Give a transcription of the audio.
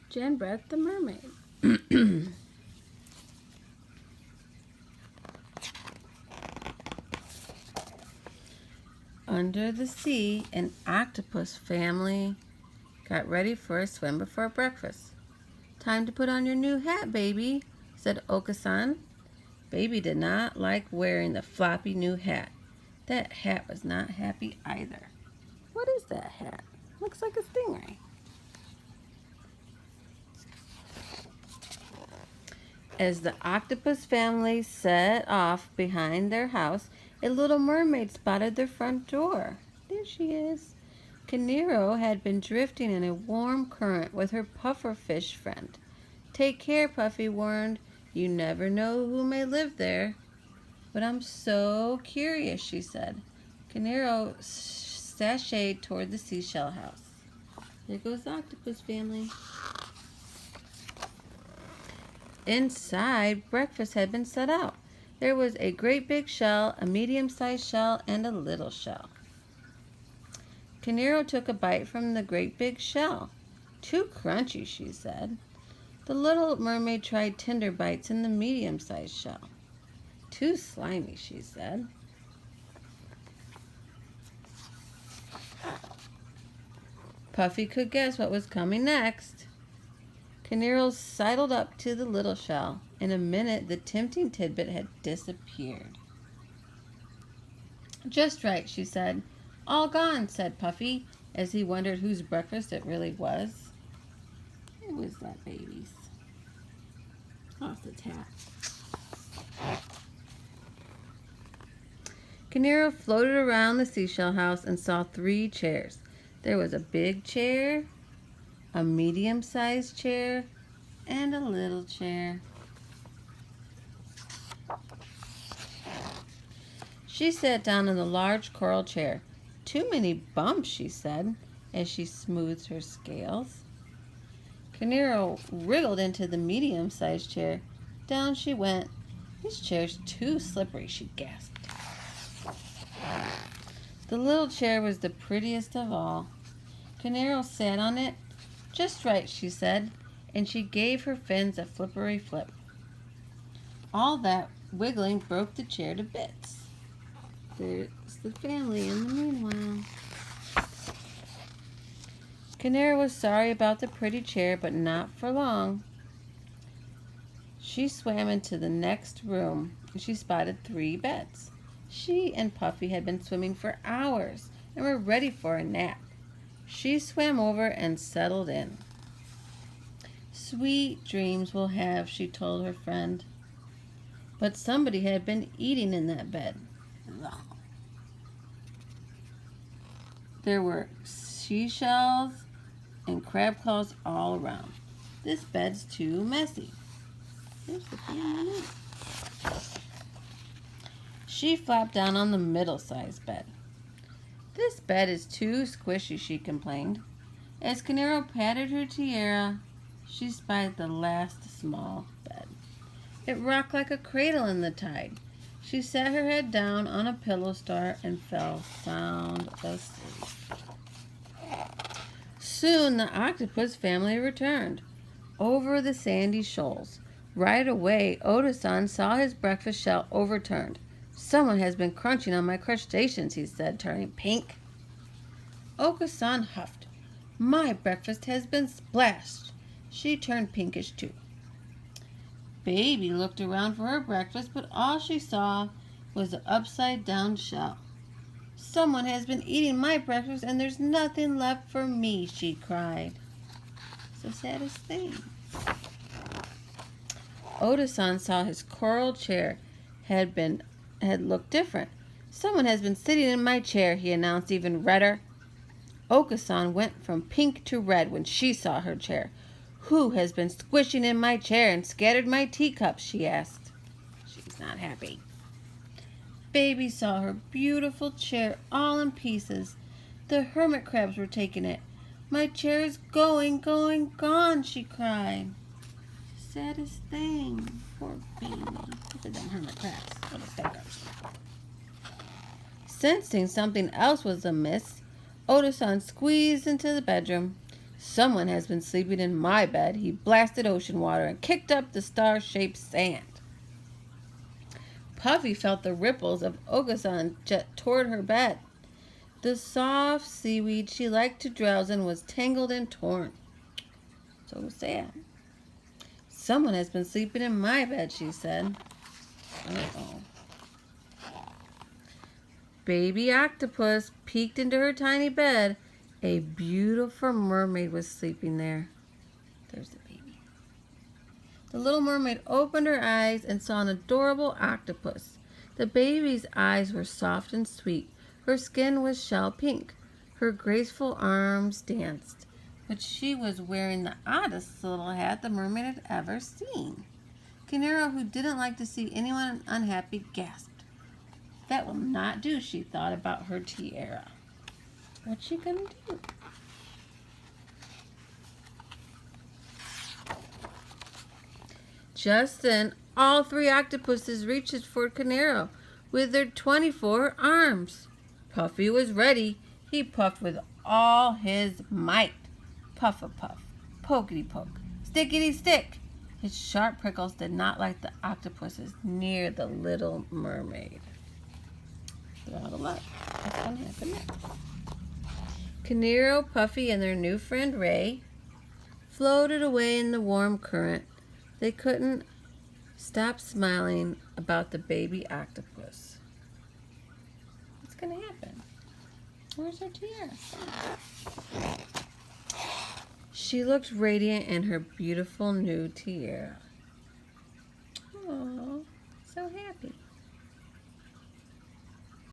Janbreth the mermaid. Under the sea, an octopus family got ready for a swim before breakfast. "Time to put on your new hat, baby," said Okasan. Baby did not like wearing the floppy new hat. That hat was not happy either. What is that hat? Looks like a stingray. As the octopus family set off behind their house, a little mermaid spotted their front door. There she is. Canero had been drifting in a warm current with her pufferfish friend. "Take care," Puffy warned. "You never know who may live there." "But I'm so curious," she said. Canero sashayed toward the seashell house. There goes the octopus family. Inside, breakfast had been set out. There was a great big shell, a medium-sized shell, and a little shell. Canero took a bite from the great big shell. "Too crunchy," she said. The little mermaid tried tender bites in the medium-sized shell. "Too slimy," she said. Puffy could guess what was coming next. Canero sidled up to the little shell. In a minute, the tempting tidbit had disappeared. "Just right," she said. "All gone," said Puffy, as he wondered whose breakfast it really was. It was that baby's. Off its hat. Canero floated around the seashell house and saw 3 chairs. There was a big chair, a medium-sized chair, and a little chair. She sat down in the large coral chair. "Too many bumps," she said, as she smoothed her scales. Canero wriggled into the medium-sized chair. Down she went. "This chair's too slippery," she gasped. The little chair was the prettiest of all. Canero sat on it. "Just right," she said, and she gave her fins a flippery flip. All that wiggling broke the chair to bits. There's the family in the meanwhile. Canero was sorry about the pretty chair, but not for long. She swam into the next room, and she spotted 3 beds. She and Puffy had been swimming for hours and were ready for a nap. She swam over and settled in. "Sweet dreams we'll have," she told her friend. But somebody had been eating in that bed. Ugh. There were seashells and crab claws all around. "This bed's too messy." There's the family. She flopped down on the middle-sized bed. "This bed is too squishy," she complained. As Canero patted her tiara, she spied the last small bed. It rocked like a cradle in the tide. She sat her head down on a pillow star and fell sound asleep. Soon the octopus family returned over the sandy shoals. Right away, Oda-san saw his breakfast shell overturned. "Someone has been crunching on my crustaceans," he said, turning pink. Oka-san huffed. "My breakfast has been splashed." She turned pinkish too. Baby looked around for her breakfast, but all she saw was the upside-down shell. "Someone has been eating my breakfast, and there's nothing left for me," she cried. It's the saddest thing. Oda-san saw his coral chair had looked different. "Someone has been sitting in my chair," he announced, even redder. Oka-san went from pink to red when she saw her chair. "Who has been squishing in my chair and scattered my teacups?" she asked. She's not happy. Baby saw her beautiful chair all in pieces. The hermit crabs were taking it. "My chair is going, gone," she cried. Saddest thing. Poor baby. Look at them hermit crabs. Little stinkers. Sensing something else was amiss, Oda-san squeezed into the bedroom. Someone has been sleeping in my bed. He blasted ocean water and kicked up the star-shaped sand. Puffy felt the ripples of Ogasan jet toward her bed. The soft seaweed she liked to drowse in was tangled and torn. So sad. Someone has been sleeping in my bed, she said. Uh-oh. Baby octopus peeked into her tiny bed. A beautiful mermaid was sleeping there. There's the baby. The little mermaid opened her eyes and saw an adorable octopus. The baby's eyes were soft and sweet. Her skin was shell pink. Her graceful arms danced. But she was wearing the oddest little hat the mermaid had ever seen. Canaro, who didn't like to see anyone unhappy, gasped. That will not do, she thought about her tiara. What's she gonna do? Just then, all three octopuses reached for Canaro with their 24 arms. Puffy was ready. He puffed with all his might. Puff-a-puff, pokety-poke, stickety-stick. His sharp prickles did not like the octopuses near the little mermaid. They're out of luck. What's going to happen next? Canaro, Puffy, and their new friend Ray floated away in the warm current. They couldn't stop smiling about the baby octopus. What's going to happen? Where's her tiara? She looked radiant in her beautiful new tiara.